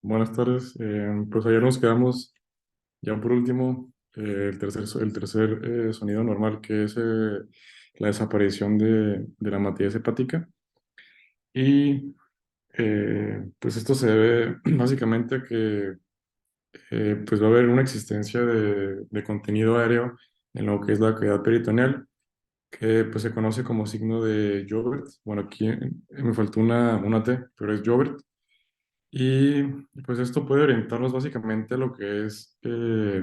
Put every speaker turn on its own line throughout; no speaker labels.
Buenas tardes. Pues ayer nos quedamos, ya por último, el tercer sonido normal, que es la desaparición de la matidez hepática. Y pues esto se debe básicamente a que pues va a haber una existencia de contenido aéreo en lo que es la cavidad peritoneal, que pues se conoce como signo de Joubert. Bueno, aquí me faltó una T, pero es Joubert. Y pues esto puede orientarnos básicamente a lo que es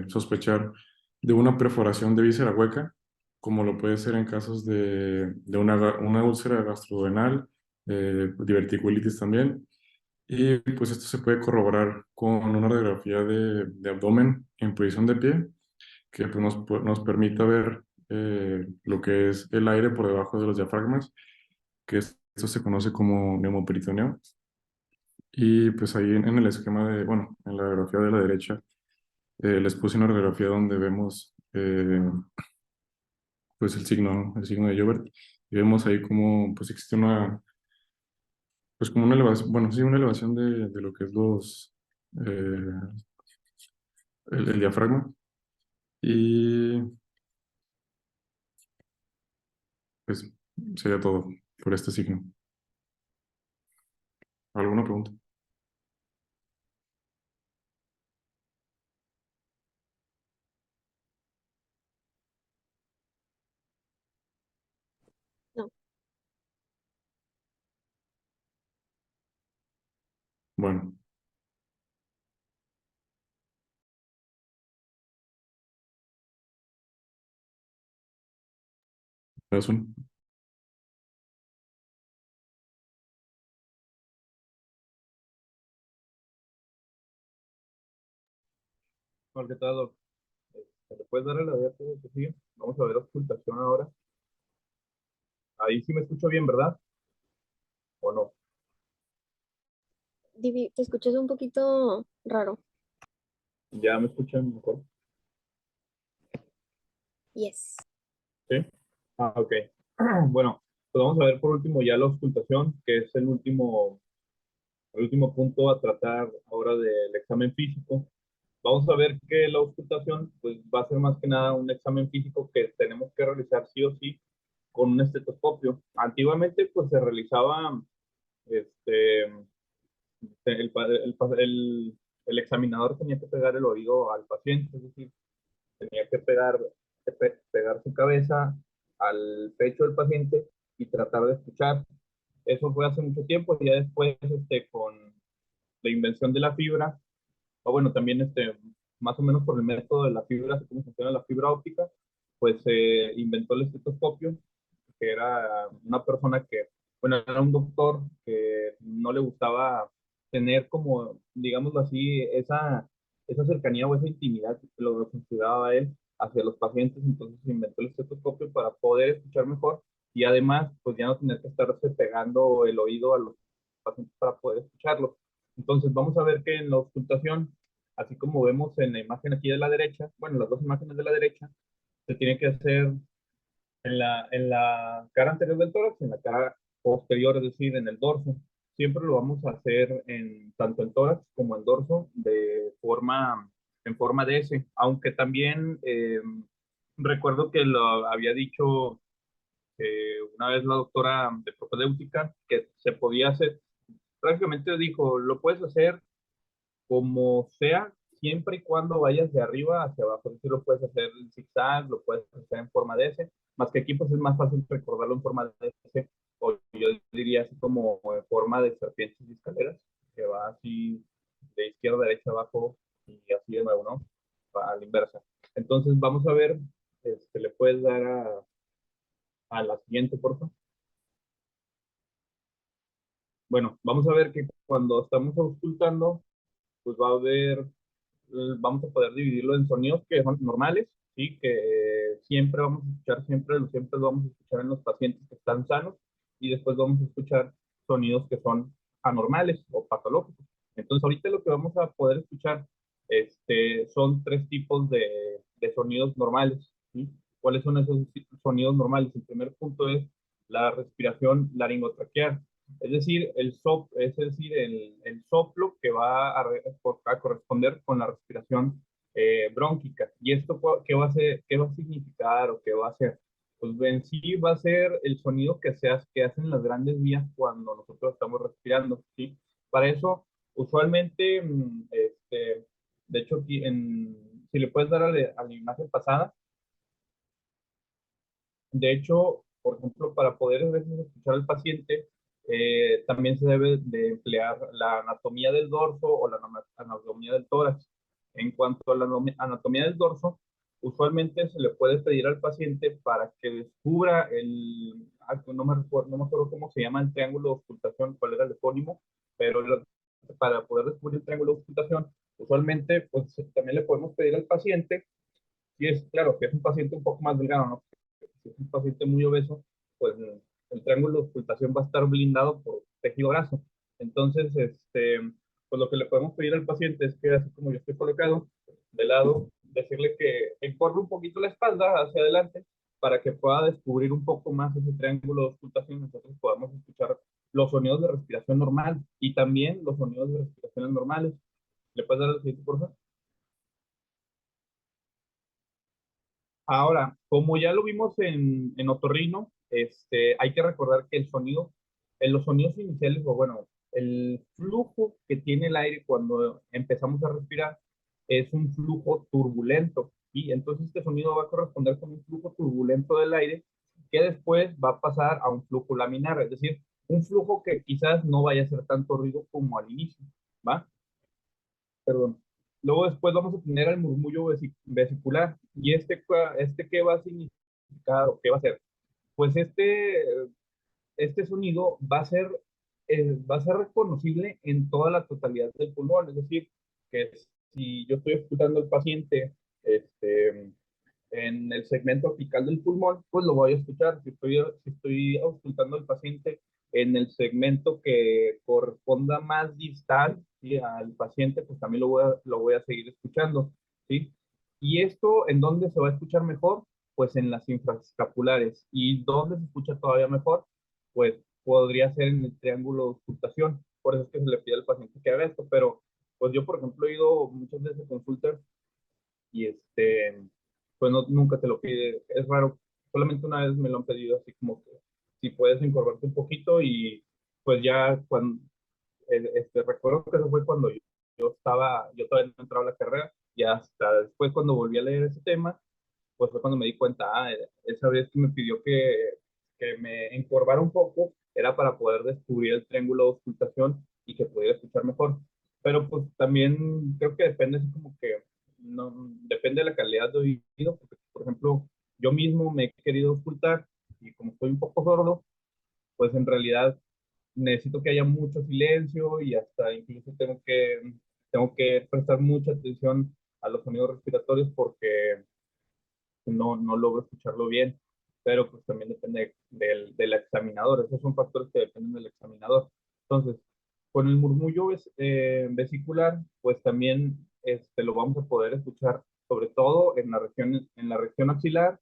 sospechar de una perforación de víscera hueca, como lo puede ser en casos de una úlcera gastrodenal, diverticulitis también. Y pues esto se puede corroborar con una radiografía de abdomen en posición de pie, que pues, nos permita ver lo que es el aire por debajo de los diafragmas, que esto se conoce como neumoperitoneo. Y pues ahí en el esquema bueno, en la radiografía de la derecha, les puse una radiografía donde vemos pues el signo de Joubert. Y vemos ahí como pues existe pues como una elevación, bueno, sí, una elevación de lo que es eh, el diafragma. Y pues sería todo por este signo. ¿Alguna pregunta?
No,
Bueno, es un...
Hola, ¿qué tal, Doc? ¿Le puedes dar a la diapositiva que sigue? Vamos a ver ocultación ahora. Ahí sí me escucho bien, ¿verdad? ¿O no?
Te escuchas un poquito raro.
¿Ya me escuchan mejor?
Yes.
¿Sí? Ah, ok. Bueno, pues vamos a ver por último ya la ocultación, que es el último punto a tratar ahora del examen físico. Vamos a ver que la ocultación pues, va a ser más que nada un examen físico que tenemos que realizar sí o sí con un estetoscopio. Antiguamente pues se realizaba este, el examinador tenía que pegar el oído al paciente, es decir, tenía que pegar su cabeza al pecho del paciente y tratar de escuchar. Eso fue hace mucho tiempo, y ya después con la invención de la fibra, o bueno, también más o menos por el método de la fibra, así como funciona la fibra óptica, pues se inventó el estetoscopio, que era una persona que, bueno, era un doctor que no le gustaba tener como, digámoslo así, esa cercanía o esa intimidad que lo consideraba él hacia los pacientes. Entonces se inventó el estetoscopio para poder escuchar mejor y además, pues ya no tener que estarse pegando el oído a los pacientes para poder escucharlo. Entonces vamos a ver que en la auscultación, así como vemos en la imagen aquí de la derecha, bueno, las dos imágenes de la derecha, se tiene que hacer en la cara anterior del tórax, en la cara posterior, es decir, en el dorso. Siempre lo vamos a hacer tanto en tórax como en dorso en forma de S, aunque también recuerdo que lo había dicho una vez la doctora de propedéutica que se podía hacer, prácticamente dijo, lo puedes hacer como sea, siempre y cuando vayas de arriba hacia abajo. Es decir, lo puedes hacer en zigzag, lo puedes hacer en forma de S, más que aquí pues es más fácil recordarlo en forma de S, o yo diría así como en forma de serpientes y escaleras, que va así de izquierda a derecha abajo y así de nuevo, ¿no? Va a la inversa. Entonces vamos a ver, le puedes dar a la siguiente, por favor. Bueno, vamos a ver que cuando estamos auscultando, pues va a haber vamos a poder dividirlo en sonidos que son normales, ¿sí? Que siempre vamos a escuchar, siempre lo vamos a escuchar en los pacientes que están sanos, y después vamos a escuchar sonidos que son anormales o patológicos. Entonces, ahorita lo que vamos a poder escuchar son tres tipos de sonidos normales, ¿sí? ¿Cuáles son esos sonidos normales? El primer punto es la respiración laringotraqueal. Es decir, el soplo que va a corresponder con la respiración brónquica. ¿Y esto qué va a hacer, qué va a significar o qué va a hacer? Pues en sí va a ser el sonido que hacen las grandes vías cuando nosotros estamos respirando, ¿sí? Para eso, usualmente, de hecho, si le puedes dar a la imagen pasada, de hecho, por ejemplo, para poder a veces escuchar al paciente, también se debe de emplear la anatomía del dorso o la anatomía del tórax. En cuanto a la anatomía del dorso, usualmente se le puede pedir al paciente para que descubra no me acuerdo cómo se llama el triángulo de auscultación, cuál era el epónimo, pero para poder descubrir el triángulo de auscultación, usualmente pues también le podemos pedir al paciente, y es claro que es un paciente un poco más delgado, ¿no? Si es un paciente muy obeso, pues el triángulo de ocultación va a estar blindado por tejido graso. Entonces, pues lo que le podemos pedir al paciente es que, así como yo estoy colocado, de lado, decirle que encorve un poquito la espalda hacia adelante para que pueda descubrir un poco más ese triángulo de ocultación. Nosotros podamos escuchar los sonidos de respiración normal y también los sonidos de respiración normales. ¿Le puedes dar el siguiente, por favor? Ahora, como ya lo vimos en otorrino, hay que recordar que en los sonidos iniciales, o bueno, el flujo que tiene el aire cuando empezamos a respirar es un flujo turbulento, y entonces este sonido va a corresponder con un flujo turbulento del aire que después va a pasar a un flujo laminar, es decir, un flujo que quizás no vaya a hacer tanto ruido como al inicio, ¿va? Perdón. Luego después vamos a tener el murmullo vesicular. ¿Y este qué va a significar o qué va a ser? Pues este sonido va a ser reconocible en toda la totalidad del pulmón. Es decir, que si yo estoy escuchando al paciente este, en el segmento apical del pulmón, pues lo voy a escuchar. Si estoy auscultando al paciente en el segmento que corresponda más distal, ¿sí?, al paciente, pues también lo voy a seguir escuchando, ¿sí? ¿Y esto en dónde se va a escuchar mejor? Pues en las infraescapulares. ¿Y dónde se escucha todavía mejor? Pues podría ser en el triángulo de auscultación. Por eso es que se le pide al paciente que haga esto, pero pues yo, por ejemplo, he ido muchas veces a consultas y pues no, nunca te lo pide. Es raro, solamente una vez me lo han pedido, así como que si puedes encorvarte un poquito, y pues ya cuando, recuerdo que eso fue cuando yo todavía no entraba a la carrera, y hasta después cuando volví a leer ese tema, pues fue cuando me di cuenta, esa vez que me pidió que me encorvara un poco, era para poder descubrir el triángulo de ocultación y que pudiera escuchar mejor. Pero pues también creo que depende, así como que, no, depende de la calidad de oído, porque por ejemplo, yo mismo me he querido ocultar y como estoy un poco sordo, pues en realidad necesito que haya mucho silencio y hasta incluso tengo que prestar mucha atención a los sonidos respiratorios porque no logro escucharlo bien, pero pues también depende del examinador. Esos son factores que dependen del examinador. Entonces, con el murmullo vesicular, pues también lo vamos a poder escuchar, sobre todo en la región axilar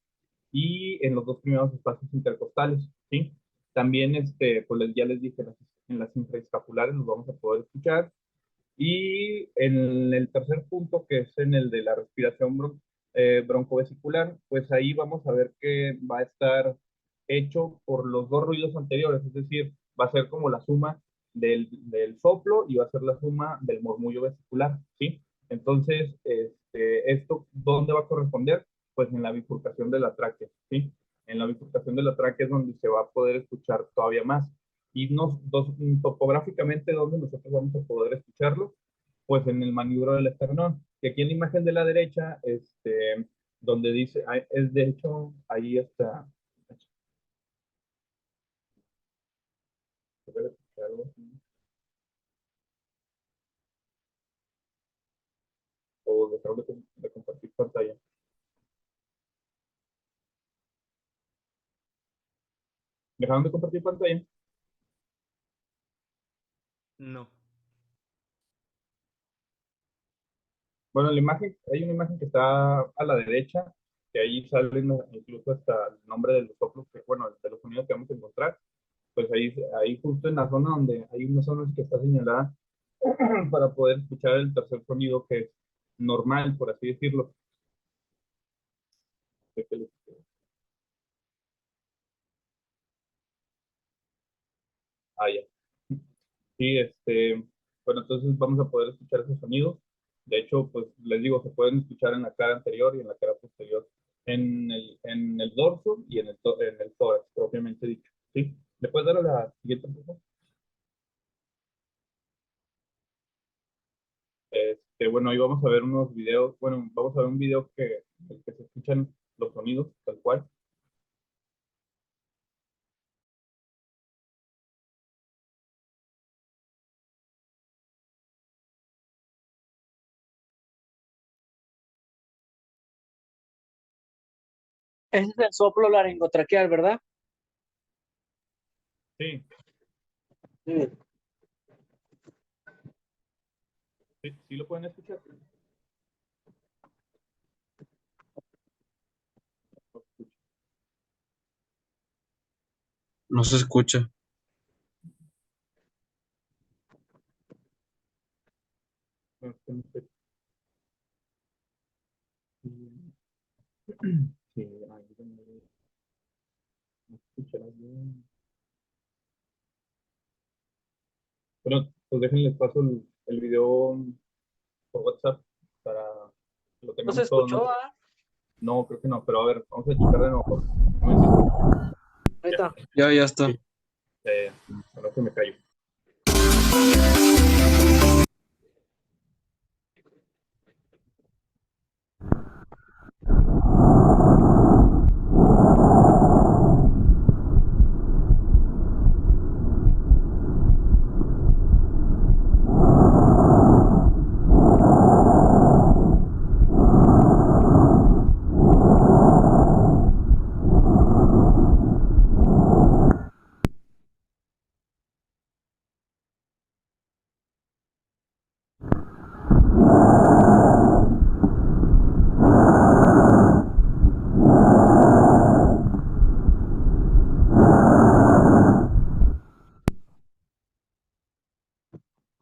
y en los dos primeros espacios intercostales, ¿sí? También, pues ya les dije, en las infraescapulares los vamos a poder escuchar, y en el tercer punto, que es en el de la respiración broncovesicular, pues ahí vamos a ver que va a estar hecho por los dos ruidos anteriores, es decir, va a ser como la suma del soplo y va a ser la suma del murmullo vesicular, ¿sí? Entonces, ¿esto dónde va a corresponder? Pues en la bifurcación de la tráquea, ¿sí? En la bifurcación de la tráquea es donde se va a poder escuchar todavía más. Y topográficamente, ¿dónde nosotros vamos a poder escucharlo? Pues en el maniubro del esternón. Y aquí en la imagen de la derecha, donde dice, es de hecho, ahí está. O dejaron de compartir pantalla. ¿Dejaron de compartir pantalla?
No.
Bueno, hay una imagen que está a la derecha, que ahí salen incluso hasta el nombre de los soplos, bueno, de los sonidos que vamos a encontrar. pues ahí justo en la zona donde hay una zona que está señalada para poder escuchar el tercer sonido que es normal, por así decirlo. Ah, ya. Sí, bueno, entonces vamos a poder escuchar esos sonidos. De hecho, pues les digo, se pueden escuchar en la cara anterior y en la cara posterior, en el dorso y en el tórax, propiamente dicho. ¿Sí? ¿Le puedes dar a la siguiente, por favor? Bueno, ahí vamos a ver unos videos. Bueno, vamos a ver un video en el que se escuchan los sonidos, tal cual.
Ese es el soplo laringotraqueal, ¿verdad?
Sí,
Sí.
sí, sí lo pueden escuchar.
No se escucha.
No, es que no sé. Sí, ahí no escucharás bien. Bueno, pues déjenles paso el video por WhatsApp para que lo
¿No se
tengamos todos, ¿no?
escuchó? ¿Ah?
No, creo que no, pero a ver, vamos a checar de nuevo. Un momentito.
Ahí
Ya,
está.
Ya está.
sí, ahora se me cayó.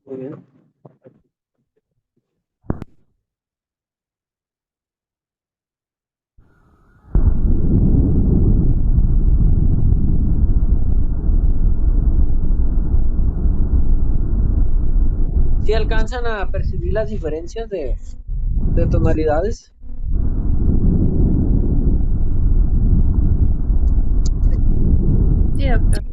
Muy bien. ¿Sí alcanzan a percibir las diferencias de tonalidades?
Sí, doctor.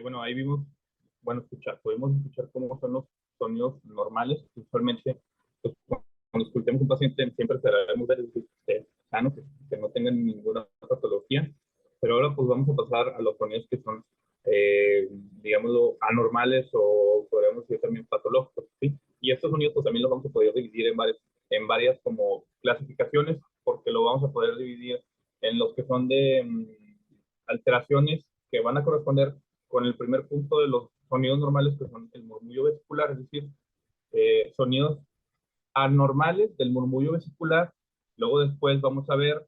Bueno, ahí vimos, bueno, podemos escuchar cómo son los sonidos normales. Usualmente, pues, cuando escuchemos a un paciente, siempre esperaremos ver que esté sano, que no tengan ninguna patología. Pero ahora, pues, vamos a pasar a los sonidos que son, digámoslo, anormales o podríamos decir también patológicos, ¿sí? Y estos sonidos, pues, también los vamos a poder dividir en varias como clasificaciones, porque lo vamos a poder dividir en los que son de alteraciones que van a corresponder con el primer punto de los sonidos normales, que son el murmullo vesicular, es decir, sonidos anormales del murmullo vesicular. Luego después vamos a ver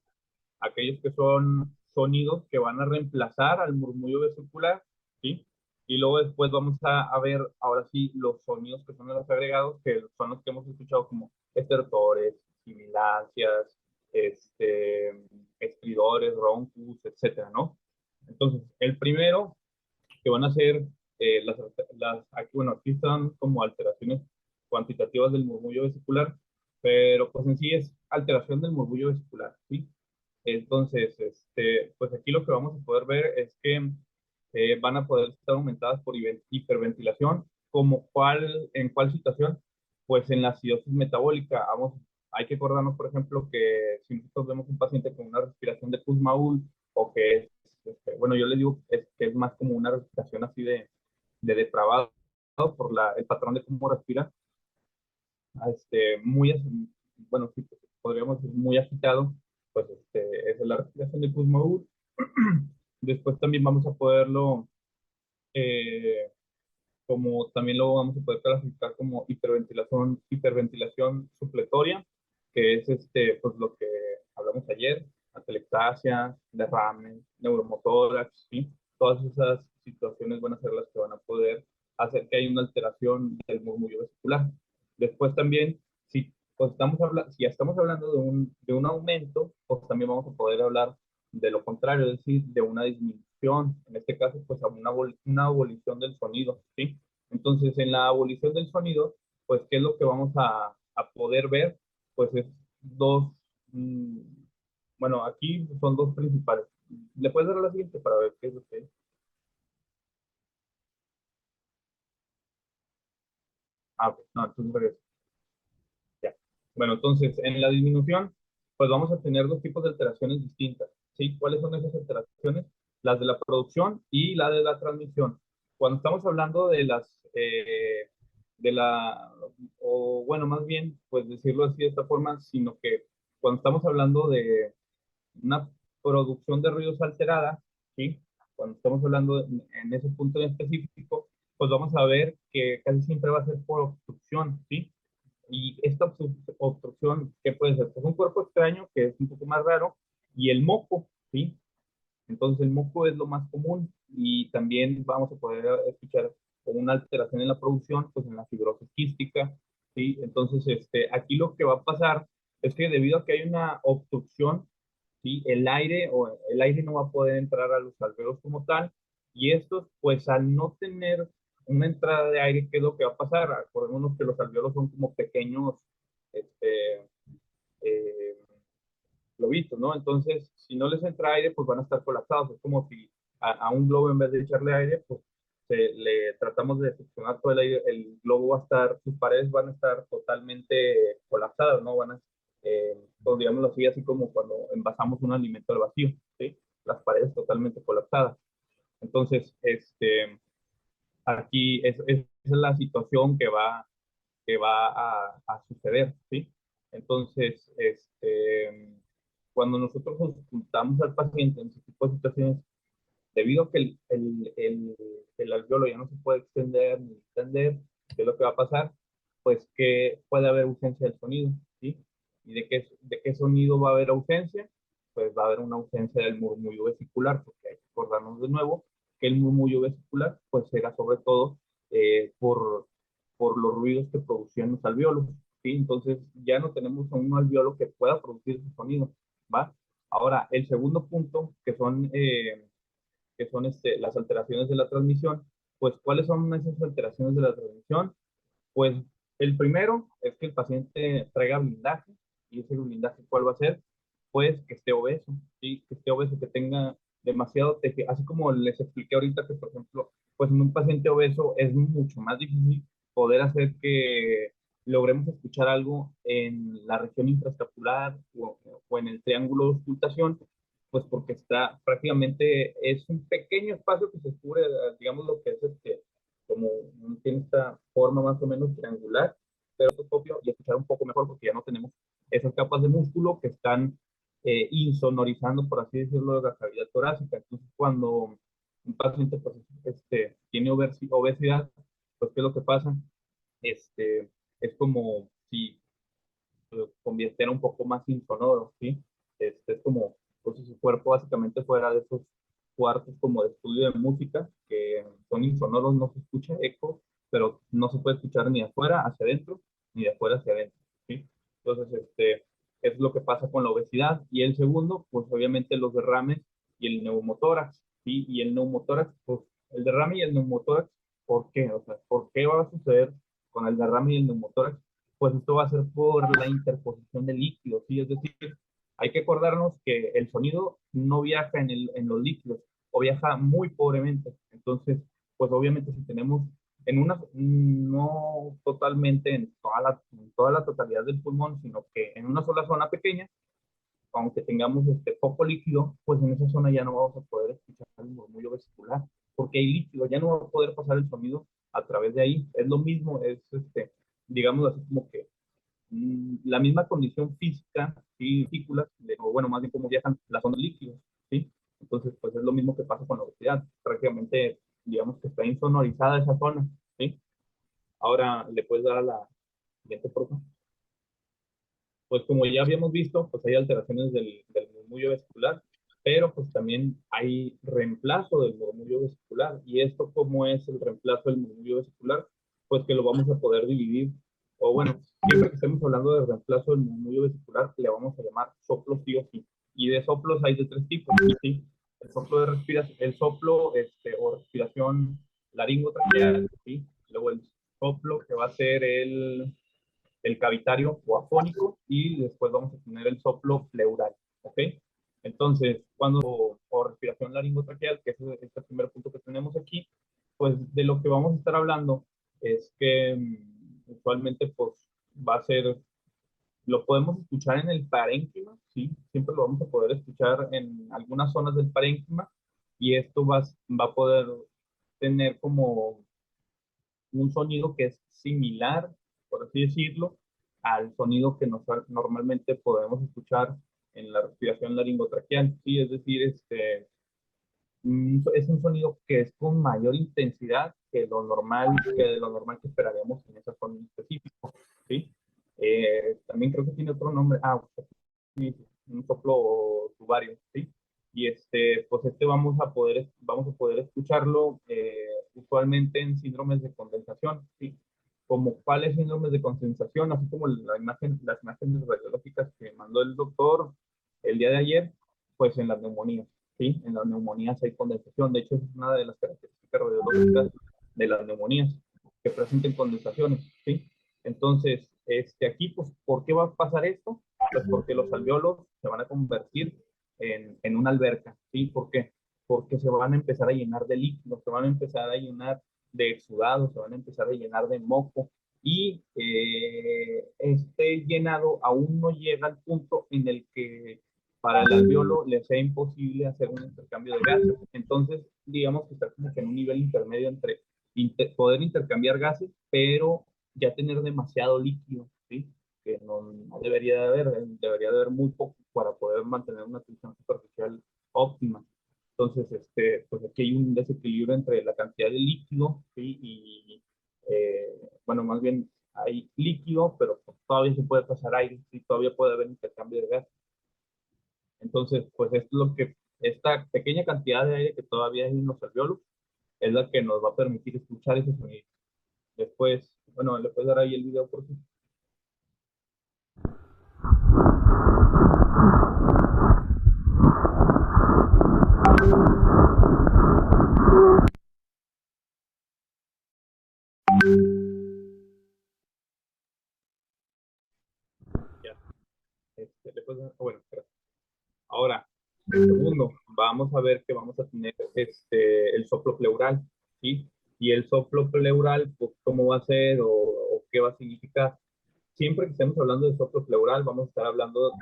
aquellos que son sonidos que van a reemplazar al murmullo vesicular, ¿sí? Y luego después vamos a ver, ahora sí, los sonidos que son de los agregados, que son los que hemos escuchado como estertores, sibilancias, estridores, roncus, etcétera, ¿no? Entonces, el primero que van a ser aquí están como alteraciones cuantitativas del murmullo vesicular, pero pues en sí es alteración del murmullo vesicular, ¿sí? Entonces, pues aquí lo que vamos a poder ver es que van a poder estar aumentadas por hiperventilación, en cuál situación, pues en la acidosis metabólica, hay que acordarnos, por ejemplo, que si nosotros vemos un paciente con una respiración de Kussmaul, o que es, bueno, yo les digo que es más como una respiración así de depravado por el patrón de cómo respira, muy, bueno, sí, podríamos decir muy agitado, pues esa es la respiración de Kussmaul. Después también vamos a poderlo, eh, como también lo vamos a poder clasificar como hiperventilación supletoria, que es pues lo que hablamos ayer, atelectasia, derrame, neuromotórax, ¿sí? Todas esas situaciones van a ser las que van a poder hacer que haya una alteración del murmullo vesicular. Después también, si ya estamos hablando de un aumento, pues también vamos a poder hablar de lo contrario, es decir, de una disminución, en este caso, pues a una abolición del sonido, ¿sí? Entonces, en la abolición del sonido, pues, ¿qué es lo que vamos a poder ver? Pues es dos, mm, bueno, aquí son dos principales. ¿Le puedes dar a la siguiente para ver qué es lo que es? Ah, ok, no, entonces regreso. Ya. Bueno, entonces, en la disminución, pues vamos a tener dos tipos de alteraciones distintas, ¿sí? ¿Cuáles son esas alteraciones? Las de la producción y la de la transmisión. Cuando estamos hablando de la, o bueno, más bien, pues decirlo así de esta forma, sino que cuando estamos hablando de una producción de ruidos alterada, ¿sí? Cuando estamos hablando en ese punto en específico, pues vamos a ver que casi siempre va a ser por obstrucción, ¿sí? Y esta obstrucción, ¿qué puede ser? Pues un cuerpo extraño, que es un poco más raro, y el moco, ¿sí? Entonces el moco es lo más común y también vamos a poder escuchar con una alteración en la producción, pues en la fibrosis quística, ¿sí? Entonces, aquí lo que va a pasar es que debido a que hay una obstrucción, ¿sí? El aire no va a poder entrar a los alveolos como tal, y estos, pues al no tener una entrada de aire, ¿qué es lo que va a pasar? Acordémonos que los alveolos son como pequeños, este, eh, globitos, ¿no? Entonces, si no les entra aire, pues van a estar colapsados. Es como si a un globo, en vez de echarle aire, pues le tratamos de succionar todo el aire, el globo va a estar, sus paredes van a estar totalmente colapsadas, ¿no? Pues, digámoslo así como cuando envasamos un alimento al vacío, ¿sí? Las paredes totalmente colapsadas. Entonces, aquí esa es la situación que va a suceder, ¿sí? Entonces, cuando nosotros consultamos al paciente en ese tipo de situaciones, debido a que el alveolo ya no se puede extender ni extender, ¿qué es lo que va a pasar? Pues que puede haber ausencia del sonido, ¿sí? ¿Y de qué sonido va a haber ausencia? Pues va a haber una ausencia del murmullo vesicular, porque hay que acordarnos de nuevo que el murmullo vesicular, pues era sobre todo por los ruidos que producían los alveolos, ¿sí? Entonces ya no tenemos un alveolo que pueda producir ese sonido, ¿va? Ahora, el segundo punto, que son las alteraciones de la transmisión, pues ¿cuáles son esas alteraciones de la transmisión? Pues el primero es que el paciente traiga blindaje, y ese blindaje, ¿cuál va a ser? Pues que esté obeso, ¿sí? Que esté obeso, que tenga demasiado tejido, así como les expliqué ahorita que, por ejemplo, pues en un paciente obeso es mucho más difícil poder hacer que logremos escuchar algo en la región infraescapular o en el triángulo de auscultación, pues porque está prácticamente, es un pequeño espacio que se cubre, digamos lo que es como tiene esta forma más o menos triangular, pero otoscopio y escuchar un poco mejor porque ya no tenemos esas capas de músculo que están insonorizando, por así decirlo, de la cavidad torácica. Entonces, cuando un paciente pues, tiene obesidad, pues, ¿qué es lo que pasa? Es como si lo convirtiera un poco más insonoro, ¿sí? Es como pues, si su cuerpo básicamente fuera de esos cuartos como de estudio de música, que son insonoros, no se escucha eco, pero no se puede escuchar ni de afuera hacia adentro, ni de afuera hacia adentro, ¿sí? Entonces, es lo que pasa con la obesidad. Y el segundo, pues obviamente los derrames y el neumotórax, ¿sí? Y el neumotórax, pues el derrame y el neumotórax, ¿por qué? O sea, ¿por qué va a suceder con el derrame y el neumotórax? Pues esto va a ser por la interposición de líquidos, ¿sí? Es decir, hay que acordarnos que el sonido no viaja en los líquidos o viaja muy pobremente. Entonces, pues obviamente si tenemos no totalmente en toda la totalidad del pulmón, sino que en una sola zona pequeña, aunque tengamos poco líquido, pues en esa zona ya no vamos a poder escuchar el murmullo vesicular, porque hay líquido, ya no va a poder pasar el sonido a través de ahí. Es lo mismo, es digamos así como que la misma condición física, ¿sí? Partículas, o bueno, más bien cómo viajan las ondas líquidas, ¿sí? Entonces, pues es lo mismo que pasa con la obesidad. Prácticamente, digamos que está insonorizada esa zona, ¿sí? Ahora, ¿le puedes dar a la siguiente, por favor? Pues como ya habíamos visto, pues hay alteraciones del murmullo vesicular, pero pues también hay reemplazo del murmullo vesicular. ¿Y esto cómo es el reemplazo del murmullo vesicular? Pues que lo vamos a poder dividir, o bueno, siempre que estemos hablando de reemplazo del murmullo vesicular, le vamos a llamar soplo sí o sí. Y de soplos hay de tres tipos, ¿sí? El soplo de respiración, el soplo o respiración laringotraqueal, ¿sí? Luego el soplo que va a ser el cavitario o afónico y después vamos a tener el soplo pleural, ¿ok? Entonces, o respiración laringotraqueal, que es este primer punto que tenemos aquí, pues de lo que vamos a estar hablando es que usualmente pues va a ser, lo podemos escuchar en el parénquima, ¿sí? Siempre lo vamos a poder escuchar en algunas zonas del parénquima y esto va a poder tener como un sonido que es similar, por así decirlo, al sonido que normalmente podemos escuchar en la respiración laringotraqueal. Sí, es decir, es un sonido que es con mayor intensidad que de lo normal que esperaríamos en esa zona en específico. ¿Sí? También creo que tiene otro nombre. Sí, un soplo tubario, ¿sí? Y pues vamos a poder escucharlo usualmente en síndromes de condensación, ¿sí? Como cuáles síndromes de condensación, así como las imágenes radiológicas que mandó el doctor el día de ayer, pues en las neumonías, ¿sí? En las neumonías hay condensación, de hecho es una de las características radiológicas de las neumonías, que presenten condensaciones, ¿sí? Entonces, aquí, pues, ¿por qué va a pasar esto? Pues porque los alvéolos se van a convertir en una alberca, ¿sí? ¿Por qué? Porque se van a empezar a llenar de líquidos, se van a empezar a llenar de exudado, se van a empezar a llenar de moco y este llenado aún no llega al punto en el que para el alvéolo le sea imposible hacer un intercambio de gases. Entonces, digamos que está como que en un nivel intermedio entre poder intercambiar gases, pero ya tener demasiado líquido, ¿sí? Que no debería debería de haber muy poco para poder mantener una tensión superficial óptima. Entonces, pues aquí hay un desequilibrio entre la cantidad de líquido, ¿sí? Y, bueno, más bien hay líquido, pero pues, todavía se puede pasar aire, ¿sí? Todavía puede haber intercambio de gas. Entonces, pues esto es lo que, esta pequeña cantidad de aire que todavía hay en los alvéolos es la que nos va a permitir escuchar ese sonido. Después, bueno, le puedes dar ahí el video por sí. Ya. Le puedes dar, bueno, espera. Ahora, el segundo, vamos a ver que vamos a tener el soplo pleural, ¿sí? Y el soplo pleural, pues, ¿cómo va a ser o qué va a significar? Siempre que estemos hablando de soplo pleural, vamos a estar hablando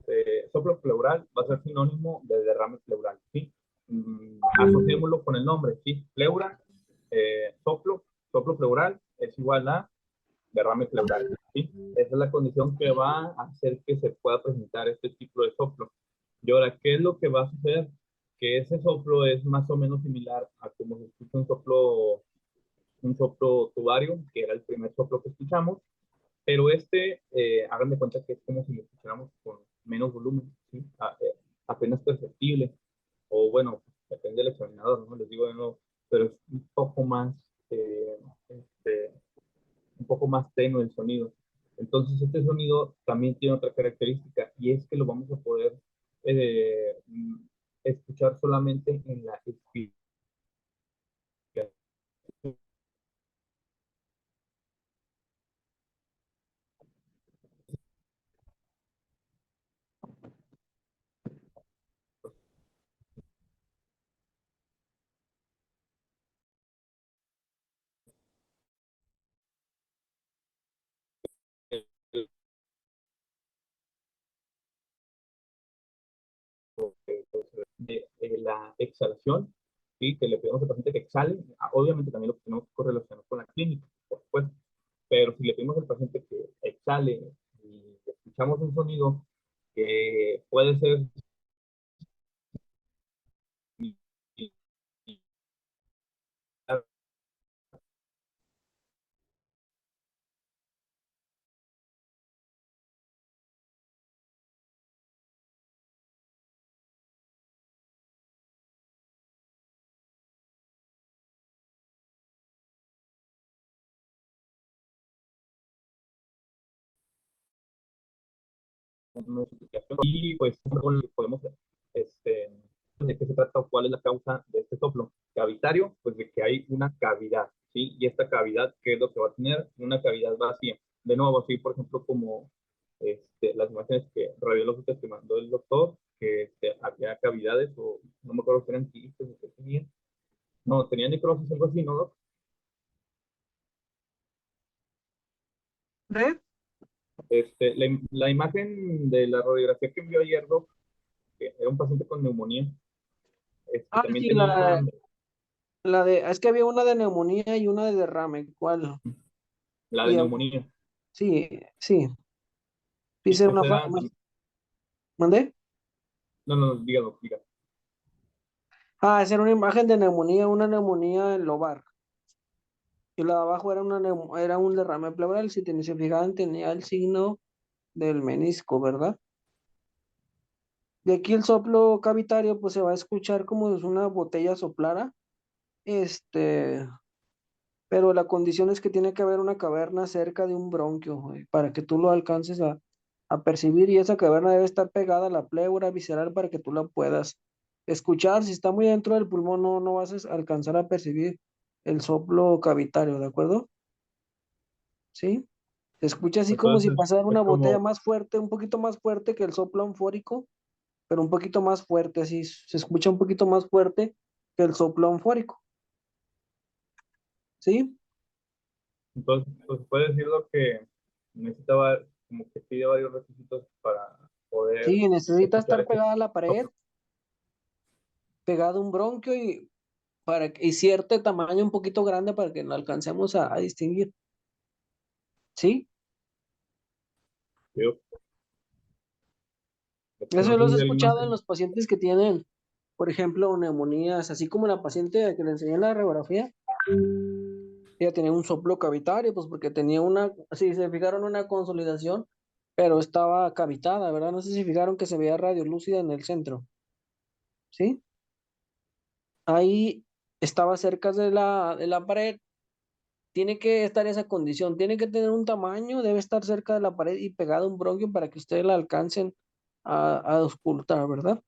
de soplo pleural, va a ser sinónimo de derrame pleural, ¿sí? Asociémoslo con el nombre, ¿sí? Pleura, soplo, soplo pleural es igual a derrame pleural, ¿sí? Esa es la condición que va a hacer que se pueda presentar este tipo de soplo. Y ahora, ¿qué es lo que va a suceder? Que ese soplo es más o menos similar a como se escucha un soplo tubario, que era el primer soplo que escuchamos, pero hagan de cuenta que es como si lo escucháramos con menos volumen, ¿sí? Apenas perceptible, o bueno, depende del examinador, ¿no? Les digo de nuevo, pero es eh, este, un poco más tenue el sonido. Entonces, este sonido también tiene otra característica y es que lo vamos a poder eh, escuchar solamente en la expiración. la exhalación, ¿sí? Que le pedimos al paciente que exhale. Obviamente también lo tenemos que correlacionar con la clínica, por supuesto. Pero si le pedimos al paciente que exhale y escuchamos un sonido que puede ser una explicación. Y pues podemos, de qué se trata o cuál es la causa de este soplo cavitario, pues de que hay una cavidad, ¿sí? Y esta cavidad, ¿qué es lo que va a tener? Una cavidad vacía. De nuevo, así por ejemplo como las imágenes radiológicas que mandó el doctor, que había cavidades, o no me acuerdo si eran quistes o qué tenían. No, tenían necrosis, algo así, ¿no, doc?
¿Eh?
La imagen de la radiografía que envió ayer, doc, que era un paciente con neumonía,
Ah,
también
sí,
tenía
es que había una de neumonía y una de derrame. ¿Cuál?
la de
Y
neumonía.
sí, sí.
Sí,
Hice una
esa era,
¿Mandé?
no, no, diga, doc, diga.
Ah, esa era una imagen de neumonía, una neumonía en lobar. Y la de abajo era era un derrame pleural. Si se fijaban, tenía el signo del menisco, ¿verdad? De aquí el soplo cavitario, pues se va a escuchar como si una botella soplara. Este, pero la condición es que tiene que haber una caverna cerca de un bronquio, güey, para que tú lo alcances a percibir, y esa caverna debe estar pegada a la pleura visceral para que tú la puedas escuchar. Si está muy dentro del pulmón, no vas a alcanzar a percibir el soplo cavitario, ¿de acuerdo? ¿Sí? Se escucha así como si
Entonces,
pasara
es
una botella
como,
más fuerte, un poquito más fuerte que el soplo anfórico, pero un poquito más fuerte, así se escucha un poquito más fuerte que el soplo anfórico, ¿sí?
entonces, pues puede decirlo que necesitaba, como que pide varios requisitos para poder
Sí, necesita
escuchar
estar
ese
pegada a la pared,
soplo.
pegado a un bronquio y cierto tamaño un poquito grande para que no alcancemos a distinguir, ¿sí?
Yo,
Eso
no
lo
sé
he
si alguien más.
escuchado en los pacientes que tienen, por ejemplo, neumonías, así como la paciente que le enseñé en la radiografía. Ella tenía un soplo cavitario, pues porque tenía si se fijaron, una consolidación, pero estaba cavitada, ¿verdad? No sé si fijaron que se veía radiolúcida en el centro, ¿sí? Ahí estaba cerca de la pared. Tiene que estar esa condición, tiene que tener un tamaño, debe estar cerca de la pared y pegado a un bronquio para que ustedes la alcancen a auscultar, ¿verdad?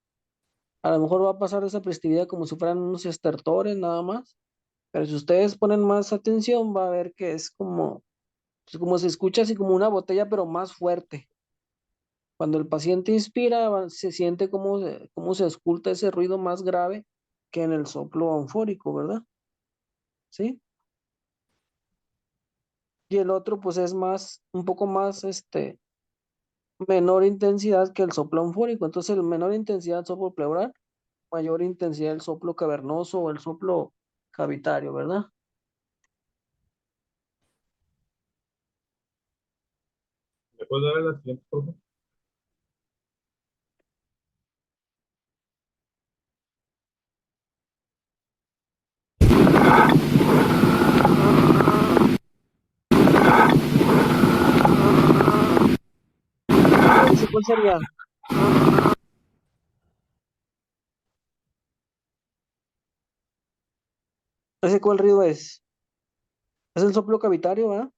A lo mejor va a pasar desapercibida como si fueran unos estertores nada más, pero si ustedes ponen más atención, va a ver que es como se escucha así como una botella, pero más fuerte. Cuando el paciente inspira, se siente como se ausculta ese ruido más grave que en el soplo anfórico, ¿verdad? ¿Sí? Y el otro, pues es un poco más, menor intensidad que el soplo anfórico. Entonces, el menor intensidad del soplo pleural, mayor intensidad del soplo cavernoso o el soplo cavitario, ¿verdad?
¿Me puedes dar la siguiente, por favor?
¿Ese cuál sería? ¿Ese cuál ruido es? Es el soplo cavitario, ¿verdad?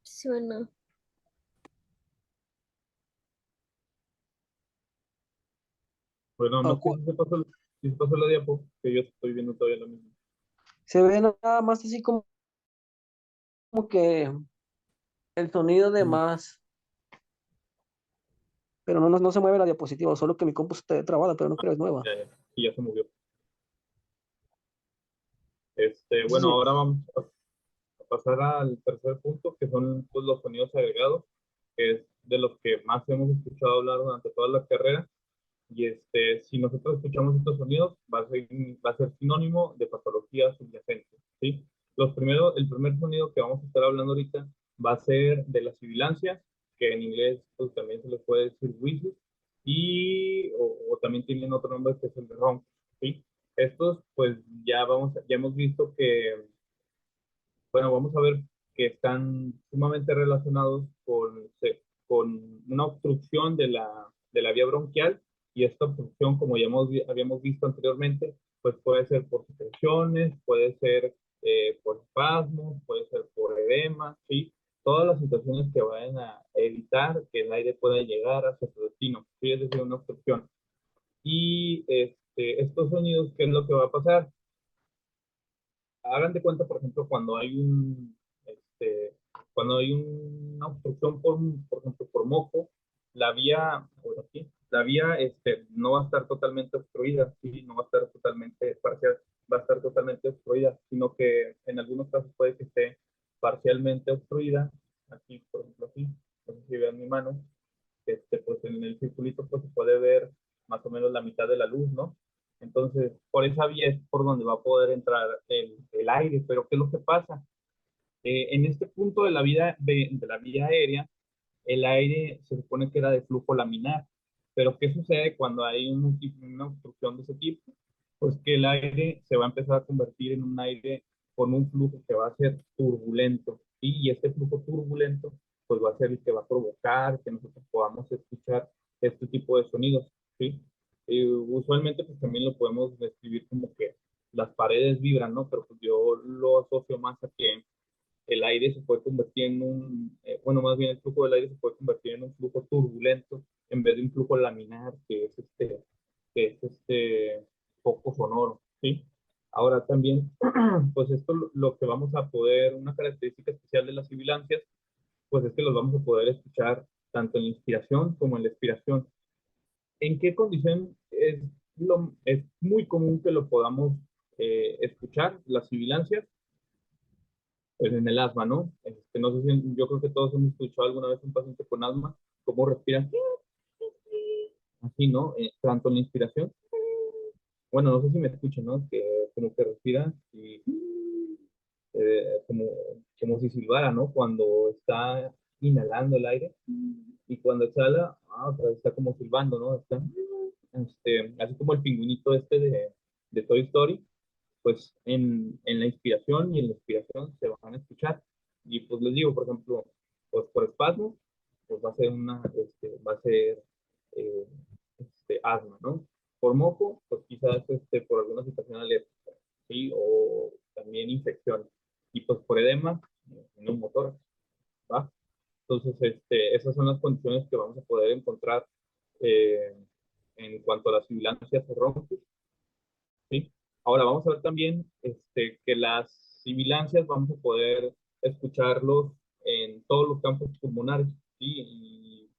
Suena.
Bueno,
¿O
no sé si se pasó la diapo, que yo estoy viendo todavía lo mismo.
Se ve nada más así como que el sonido de
Mm,
más, pero no se mueve la diapositiva, solo que mi compu está trabada, pero no creo es nueva.
ya, ya, y ya se movió. Bueno,
Entonces,
ahora vamos a pasar al tercer punto, que son pues, los sonidos agregados, que es de los que más hemos escuchado hablar durante toda la carrera. Y si nosotros escuchamos estos sonidos, va a ser sinónimo de patología subyacente, ¿sí? El primer sonido que vamos a estar hablando ahorita va a ser de la sibilancia, que en inglés pues, también se les puede decir wheezing, o también tienen otro nombre que es el ronco, ¿sí? Estos, pues ya hemos visto que, bueno, vamos a ver que están sumamente relacionados con una obstrucción de la vía bronquial, y esta obstrucción, como ya habíamos visto anteriormente, pues puede ser por secreciones, puede ser por espasmos, puede ser por edema, ¿sí? Todas las situaciones que vayan a evitar que el aire pueda llegar hacia su destino, ¿sí? Es decir, una obstrucción. Y estos sonidos, ¿qué es lo que va a pasar? Hagan de cuenta, por ejemplo, cuando hay una obstrucción por ejemplo, por moco, la vía, por aquí, la vía no va a estar totalmente obstruida, ¿sí? No va a estar totalmente parcial, va a estar totalmente obstruida, sino que en algunos casos puede que esté parcialmente obstruida, aquí, por ejemplo, aquí, no sé si vean mi mano, pues en el circulito pues se puede ver más o menos la mitad de la luz, ¿no? Entonces, por esa vía es por donde va a poder entrar el aire, pero ¿qué es lo que pasa? En este punto de la vía aérea, el aire se supone que era de flujo laminar, pero ¿qué sucede cuando hay una obstrucción de ese tipo? Pues que el aire se va a empezar a convertir en un aire con un flujo que va a ser turbulento, ¿sí? Y este flujo turbulento pues va a ser el que va a provocar que nosotros podamos escuchar este tipo de sonidos, ¿sí? Usualmente pues también lo podemos describir como que las paredes vibran, ¿no? Pero pues yo lo asocio más a que el aire se puede convertir bueno, más bien el flujo del aire se puede convertir en un flujo turbulento en vez de un flujo laminar, que es poco sonoro, ¿sí? Ahora también, pues esto lo que vamos a poder, una característica especial de las sibilancias, pues es que los vamos a poder escuchar tanto en la inspiración como en la expiración. ¿En qué condición es muy común que lo podamos escuchar, las sibilancias? Pues en el asma, ¿no? No sé si, yo creo que todos hemos escuchado alguna vez un paciente con asma, cómo respira, así, ¿no? Tanto en la inspiración, bueno, no sé si me escuchan, ¿no? Que como que respira y como, como si silbara, ¿no? Cuando está inhalando el aire y cuando exhala, otra vez está como silbando, ¿no? Así como el pingüinito de Toy Story, pues en la inspiración y en la expiración se van a escuchar. Y pues les digo, por ejemplo, pues por espasmo, pues va a ser eh, asma, ¿no? Por moco, pues quizás por alguna situación alérgica, ¿sí? O también infección. Y pues por edema, neumotórax, ¿va? Entonces, esas son las condiciones que vamos a poder encontrar eh, en cuanto a las sibilancias o ronquidos, ¿sí? Ahora vamos a ver también que las sibilancias vamos a poder escucharlos en todos los campos pulmonares, ¿sí?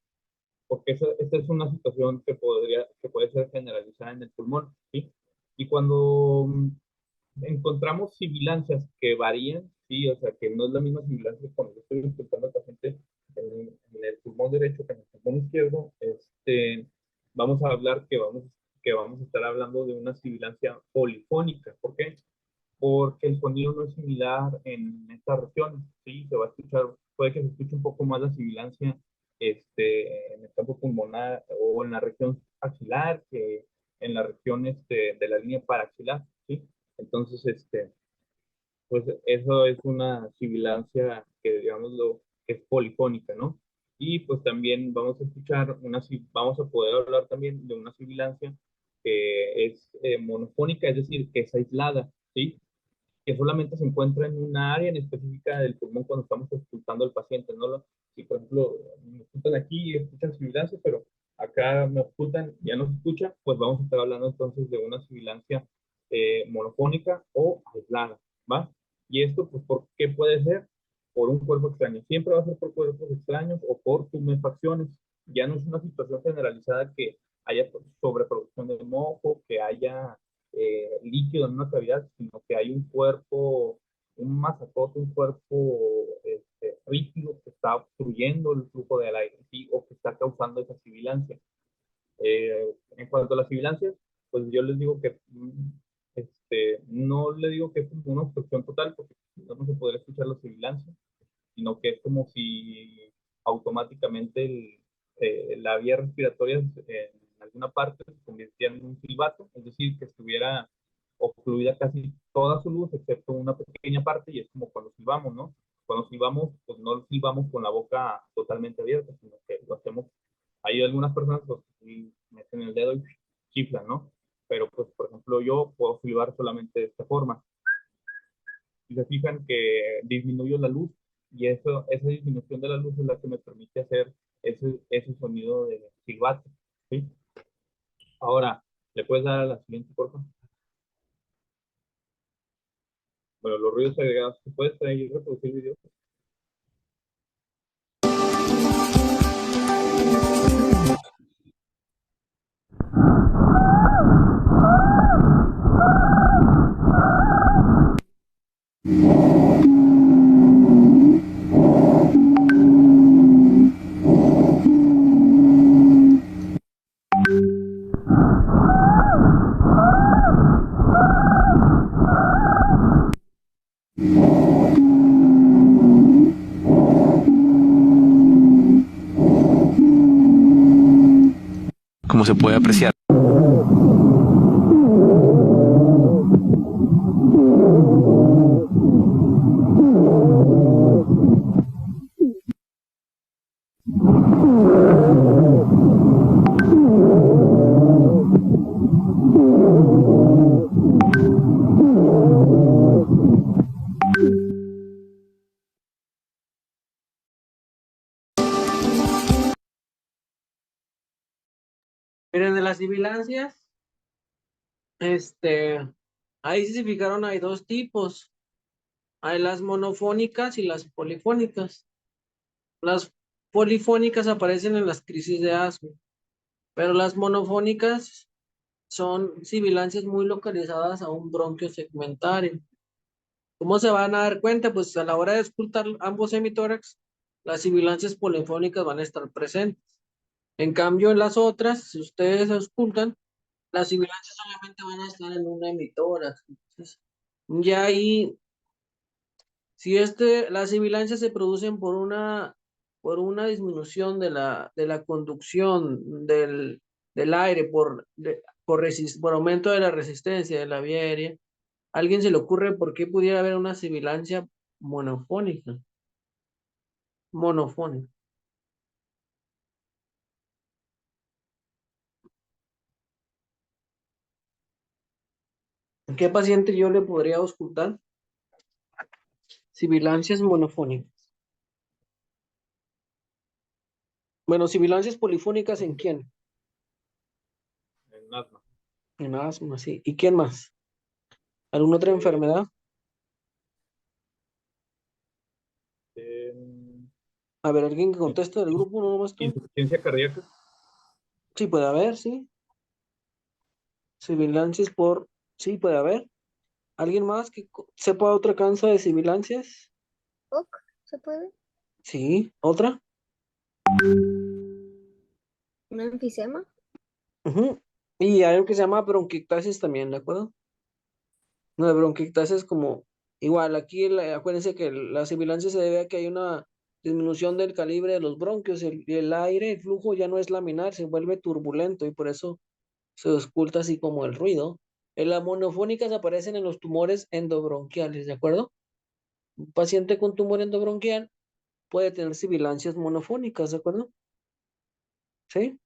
Porque esta es una situación que puede ser generalizada en el pulmón, ¿sí? Y cuando encontramos sibilancias que varían, ¿sí? O sea, que no es la misma sibilancia cuando yo estoy escuchando al paciente en el pulmón derecho que en el pulmón izquierdo, vamos a hablar que vamos a estar hablando de una sibilancia polifónica. ¿Por qué? Porque el sonido no es similar en estas regiones, ¿sí? Se va a escuchar, puede que se escuche un poco más la sibilancia en el campo pulmonar o en la región axilar que en la región de la línea paraxilar, ¿sí? Entonces, pues eso es una sibilancia que, digámoslo, que es polifónica, ¿no? Y pues también vamos a poder hablar también de una sibilancia que es monofónica, es decir, que es aislada, ¿sí? Que solamente se encuentra en una área en específica del pulmón cuando estamos auscultando al paciente, ¿no? Si, por ejemplo, me auscultan aquí y escuchan sibilancia, pero acá me auscultan y ya no se escucha, pues vamos a estar hablando entonces de una sibilancia monofónica o aislada, ¿va? Y esto, pues, ¿por qué puede ser? Por un cuerpo extraño. Siempre va a ser por cuerpos extraños o por tumefacciones. Ya no es una situación generalizada que haya sobreproducción de moco, que haya líquido en una cavidad, sino que hay un cuerpo, un masacote, un cuerpo rígido que está obstruyendo el flujo del aire, ¿sí? O que está causando esa sibilancia. En cuanto a las sibilancias, pues yo les digo que no le digo que es como una obstrucción total, porque no se podría escuchar la sibilancia, sino que es como si automáticamente la vía respiratoria en alguna parte se convirtiera en un silbato, es decir, que estuviera obstruida casi toda su luz, excepto una pequeña parte, y es como cuando silbamos, ¿no? Cuando silbamos, pues no silbamos con la boca totalmente abierta, sino que lo hacemos. Hay algunas personas pues, que meten el dedo y chiflan, ¿no? Pero, pues, por ejemplo, yo puedo silbar solamente de esta forma. Y se fijan que disminuyo la luz y esa disminución de la luz es la que me permite hacer ese sonido de silbato, ¿sí? Ahora, ¿le puedes dar a la siguiente, por favor? Bueno, los ruidos agregados, ¿puedes traer y reproducir el video?
Como se puede apreciar.
Miren, de las sibilancias, ahí sí se fijaron, hay dos tipos. Hay las monofónicas y las polifónicas. Las polifónicas aparecen en las crisis de asma, pero las monofónicas son sibilancias muy localizadas a un bronquio segmentario. ¿Cómo se van a dar cuenta? Pues a la hora de escuchar ambos hemitórax, las sibilancias polifónicas van a estar presentes. En cambio, en las otras, si ustedes escuchan, las sibilancias solamente van a estar en un hemitórax. Entonces, ya ahí, si las sibilancias se producen por una disminución de la conducción del aire por aumento de la resistencia de la vía aérea, ¿a alguien se le ocurre por qué pudiera haber una sibilancia monofónica? Monofónica. ¿En qué paciente yo le podría auscultar sibilancias monofónicas? Bueno, sibilancias polifónicas, ¿en quién?
En asma.
En asma, sí. ¿Y quién más? ¿Alguna otra enfermedad?
En
A ver, alguien que conteste del grupo, no nomás tú.
insuficiencia cardíaca.
Sí, puede haber, sí. Sibilancias sí, puede haber. ¿Alguien más que sepa otra causa de sibilancias?
Ok, ¿se puede?
Sí, ¿otra?
¿Un enfisema?
Ujú. Y hay algo que se llama bronquiectasis también, ¿de acuerdo? Una bronquiectasis es como, igual, aquí acuérdense que la sibilancia se debe a que hay una disminución del calibre de los bronquios, el aire, el flujo ya no es laminar, se vuelve turbulento y por eso se oculta así como el ruido. Las monofónicas aparecen en los tumores endobronquiales, ¿de acuerdo? Un paciente con tumor endobronquial puede tener sibilancias monofónicas, ¿de acuerdo? ¿Sí?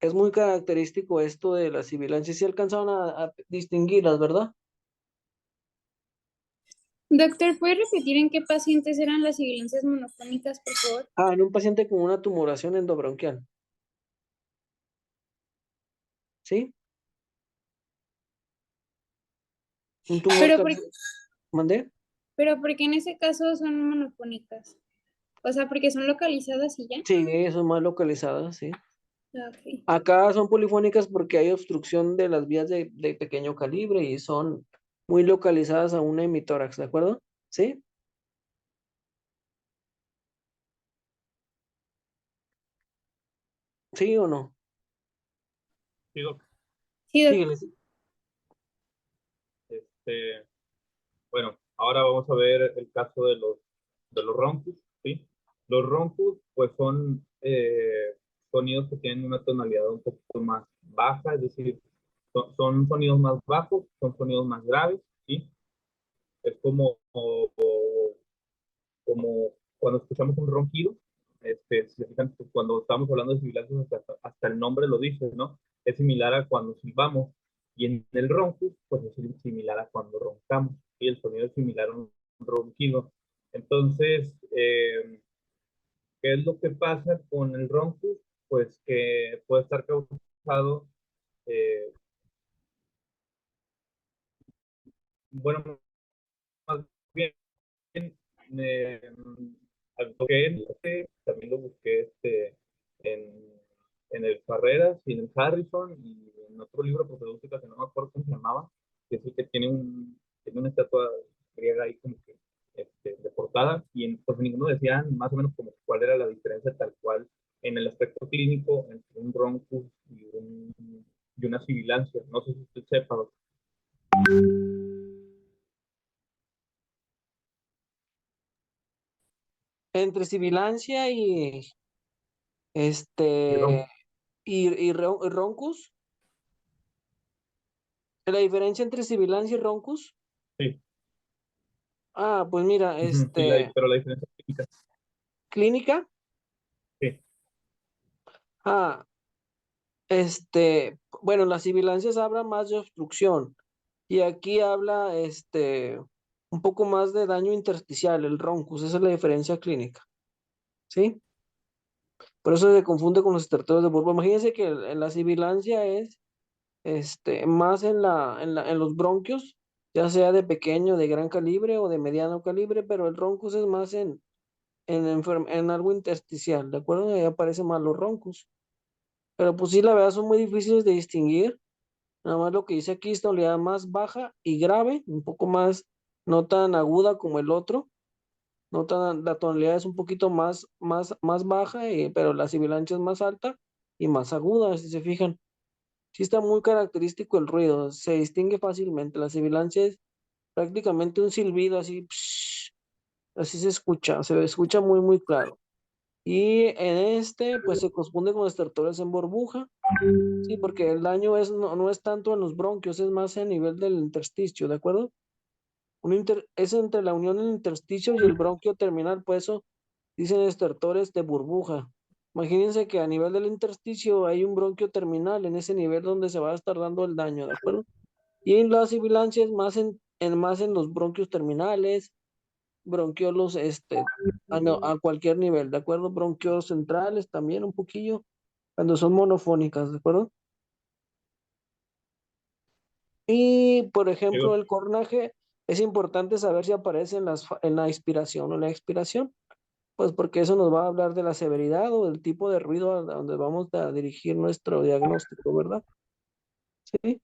Es muy característico esto de las sibilancias. Si alcanzaron a distinguirlas, ¿verdad?
Doctor, ¿puede repetir en qué pacientes eran las sibilancias monofónicas, por favor?
Ah, en un paciente con una tumoración endobronquial. ¿Sí? Un tumor
Pero
que...
por,
¿Mandé?
pero ¿por qué en ese caso son monofónicas? O sea, porque son localizadas y ya.
Sí, son más localizadas, sí.
Ah, ok.
Acá son polifónicas porque hay obstrucción de las vías de pequeño calibre y son muy localizadas a un hemitórax, ¿de acuerdo? ¿Sí? ¿Sí o no?
Sí, doc.
Sí,
Síguele.
Este, bueno, ahora vamos a ver el caso de los roncos, ¿sí? Los roncos, pues son sonidos que tienen una tonalidad un poquito más baja, es decir, son sonidos más bajos, son sonidos más graves, ¿sí? Es como cuando escuchamos un ronquido, si se fijan, pues, cuando estamos hablando de sibilancias, hasta el nombre lo dice, ¿no? Es similar a cuando silbamos. Y en el ronco, pues es similar a cuando roncamos. Y el sonido es similar a un ronquido. Entonces, ¿qué es lo que pasa con el ronco? Pues que puede estar causado, eh, bueno, más bien eh, también lo busqué en, en el Carreras y en el Harrison y en otro libro propedéutica que no me acuerdo cómo se llamaba, que sí que tiene una estatua griega ahí como que de portada y pues ninguno decía más o menos como cuál era la diferencia tal cual en el aspecto clínico entre un roncus y una sibilancia. No sé si usted sepa.
Entre sibilancia y
Y
este
roncus,
y roncus, la diferencia entre sibilancia y roncus.
sí.
Ah, pues mira,
Ujú, sí, pero la diferencia clínica,
clínica.
sí.
Ah, bueno, las sibilancias habla más de obstrucción y aquí habla, un poco más de daño intersticial, el roncus, esa es la diferencia clínica, ¿sí? Por eso se confunde con los estertores de bulbo. Imagínense que en la sibilancia es, más en los bronquios, ya sea de pequeño, de gran calibre o de mediano calibre, pero el roncus es más en algo intersticial, ¿de acuerdo? Ahí aparecen más los roncus. Pero pues sí, la verdad son muy difíciles de distinguir. Nada más lo que dice aquí es tonalidad más baja y grave, un poco más, no tan aguda como el otro. No tan, la tonalidad es un poquito más baja, pero la sibilancia es más alta y más aguda, si se fijan. Sí está muy característico el ruido, se distingue fácilmente. La sibilancia es prácticamente un silbido así, psh, así se escucha muy, muy claro. Y en pues se confunde con estertores en burbuja. Sí, porque el daño no es tanto en los bronquios, es más a nivel del intersticio, ¿de acuerdo? Es entre la unión del intersticio y el bronquio terminal, por eso dicen estertores de burbuja. Imagínense que a nivel del intersticio hay un bronquio terminal, en ese nivel donde se va a estar dando el daño, ¿de acuerdo? Y en la sibilancia es más en los bronquios terminales, bronquiolos, a cualquier nivel, ¿de acuerdo? Bronquios centrales también un poquillo, cuando son monofónicas, ¿de acuerdo? Y, por ejemplo,
Digo,
el cornaje es importante saber si aparece en la inspiración o en la expiración, pues porque eso nos va a hablar de la severidad o del tipo de ruido a donde vamos a dirigir nuestro diagnóstico, ¿verdad? Sí.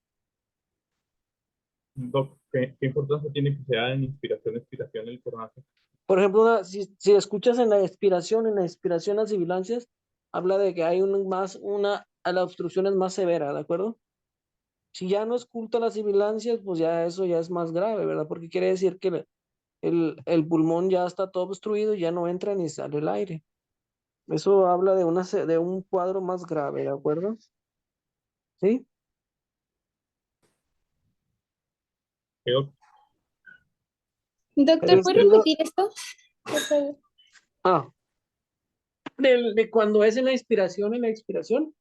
Doc, ¿qué importancia tiene que sea en inspiración, expiración el cornaje?
Por ejemplo, si escuchas en la inspiración las sibilancias, habla de que hay la obstrucción es más severa, ¿de acuerdo? Si ya no escucha las sibilancias, pues ya eso ya es más grave, ¿verdad? Porque quiere decir que el pulmón ya está todo obstruido y ya no entra ni sale el aire. Eso habla de un cuadro más grave, ¿de acuerdo? ¿Sí?
Digo,
Doctor,
es-
¿puede repetir esto? Por favor.
Ah, de cuando es en la inspiración y la expiración.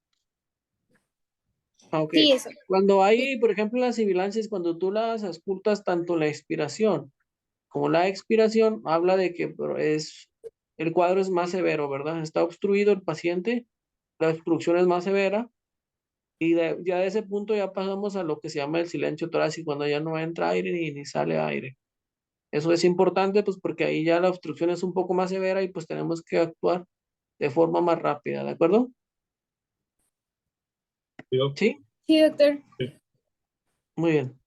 Ah, ok.
Sí, eso.
Cuando
Sí.
hay, por ejemplo, las sibilancias, cuando tú las escuchas tanto la expiración como la expiración, habla de que el cuadro es más severo, ¿verdad? Está obstruido el paciente, la obstrucción es más severa. Y ya de ese punto ya pasamos a lo que se llama el silencio torácico, cuando ya no entra aire ni sale aire. Eso es importante, pues porque ahí ya la obstrucción es un poco más severa y pues tenemos que actuar de forma más rápida, ¿de acuerdo?
digo,
Sí,
Sí, doctor.
sí.
muy bien.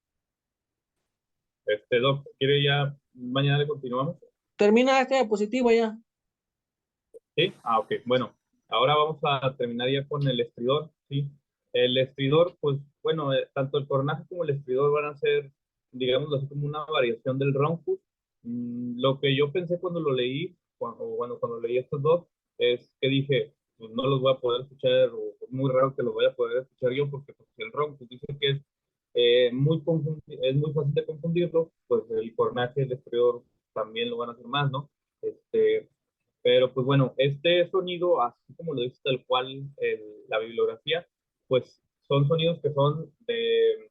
Doc, ¿quiere ya mañana le continuamos?
Termina esta diapositiva ya.
Sí, ok, bueno, Ahora vamos a terminar ya con el estridor, ¿sí? El estridor, pues bueno, tanto el coronaje como el estridor van a ser, digamos así, como una variación del ronfus. Lo que yo pensé cuando lo leí, cuando leí estos dos, es que dije, pues no los voy a poder escuchar, o es muy raro que los vaya a poder escuchar yo, porque pues, el ronfus dice que es es muy fácil de confundirlo, pues el coronaje y el estridor también lo van a hacer más, ¿no? Pero pues bueno, este sonido, así como lo dice tal cual la bibliografía, pues son sonidos que son de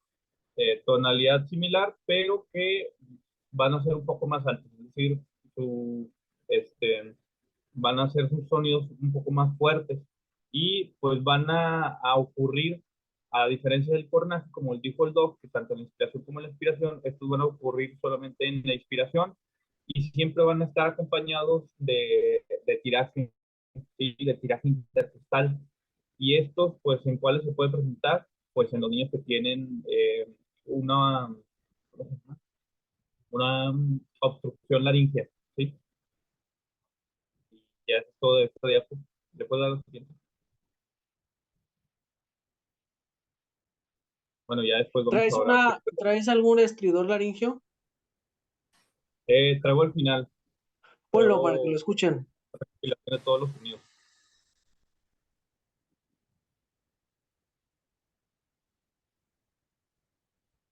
tonalidad similar, pero que van a ser un poco más altos, es decir, su, este, van a ser sus sonidos un poco más fuertes y pues van a ocurrir, a diferencia del cornaje, como dijo el doc, que tanto en la inspiración como en la expiración, estos van a ocurrir solamente en la inspiración y siempre van a estar acompañados de tiraje, ¿sí? De tiraje intercostal. Y estos, pues, ¿en cuáles se puede presentar? Pues en los niños que tienen una, ¿cómo se llama? Una obstrucción laríngea, ¿sí? Y ya es todo esto, ya, pues, le puedo dar lo siguiente. Bueno, ya después vamos a hablar.
¿Traes algún estridor laringio?
Traigo el final,
Ponlo para que
traigo
lo escuchen.
recopilación de todos los sonidos.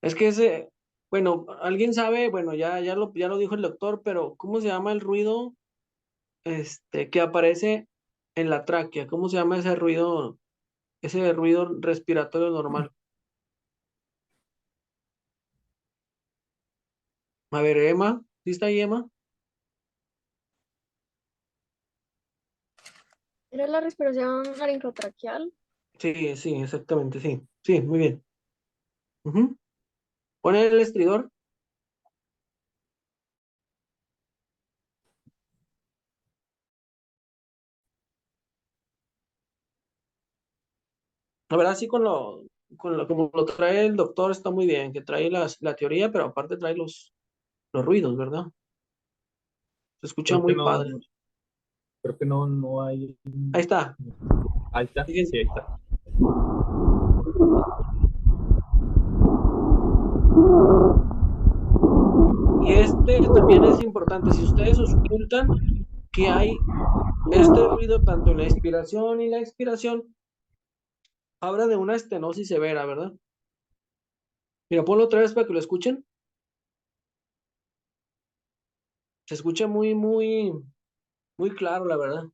Es que bueno, alguien sabe, bueno, ya lo dijo el doctor, pero ¿cómo se llama el ruido que aparece en la tráquea? ¿Cómo se llama ese ruido respiratorio normal? A ver, Emma, ¿sí está ahí, Emma?
¿Era la respiración laringotraqueal?
Sí, sí, exactamente, sí. Sí, muy bien. Ujú. Pon el estridor. La verdad, sí, como lo trae el doctor, está muy bien, que trae la teoría, pero aparte trae los ruidos, ¿verdad? Se escucha
Creo que
muy
no,
padre.
creo que no hay.
Ahí está.
Ahí está,
Fíjense.
sí, ahí está.
Y también es importante, si ustedes ocultan que hay este ruido tanto en la inspiración y la expiración, habla de una estenosis severa, ¿verdad? Mira, ponlo otra vez para que lo escuchen. Se escucha muy, muy, muy claro, la verdad.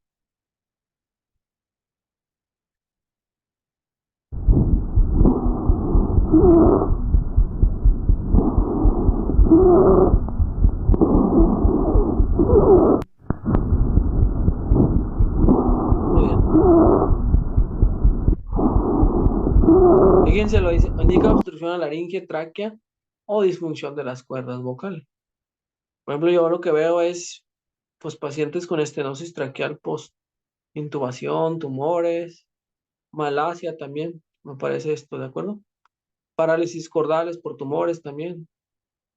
Muy bien. Fíjense, lo dice, indica obstrucción a la laringe, tráquea o disfunción de las cuerdas vocales. Por ejemplo, yo lo que veo es, pues, pacientes con estenosis traqueal post intubación, tumores, malasia también, me parece esto, ¿de acuerdo? Parálisis cordales por tumores también,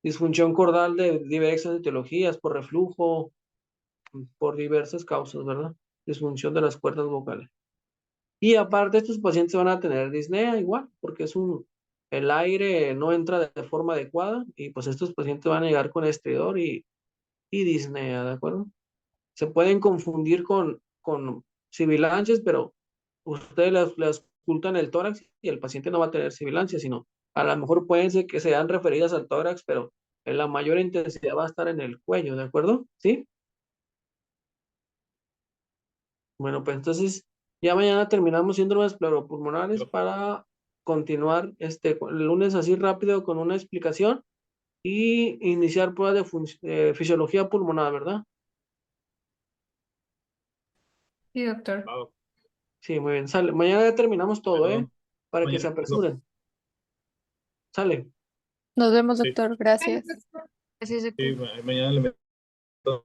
disfunción cordal de diversas etiologías, por reflujo, por diversas causas, ¿verdad? Disfunción de las cuerdas vocales. Y aparte, estos pacientes van a tener disnea igual, porque el aire no entra de forma adecuada y pues estos pacientes van a llegar con estridor y disnea, ¿de acuerdo? Se pueden confundir con sibilancias, pero ustedes les ocultan el tórax y el paciente no va a tener sibilancia, sino a lo mejor pueden ser que sean referidas al tórax, pero en la mayor intensidad va a estar en el cuello, ¿de acuerdo? ¿Sí? Bueno, pues entonces ya mañana terminamos síndromes pleuropulmonares para continuar el lunes así rápido con una explicación y iniciar pruebas de fisiología pulmonar, ¿verdad?
Sí, doctor.
Wow,
Sí, muy bien, sale. Mañana ya terminamos todo, ¿eh?
bueno,
Para que se
mañana,
apresuren. Sale.
Nos vemos,
sí,
doctor. Gracias.
Así es,
sí,
doctor.
mañana le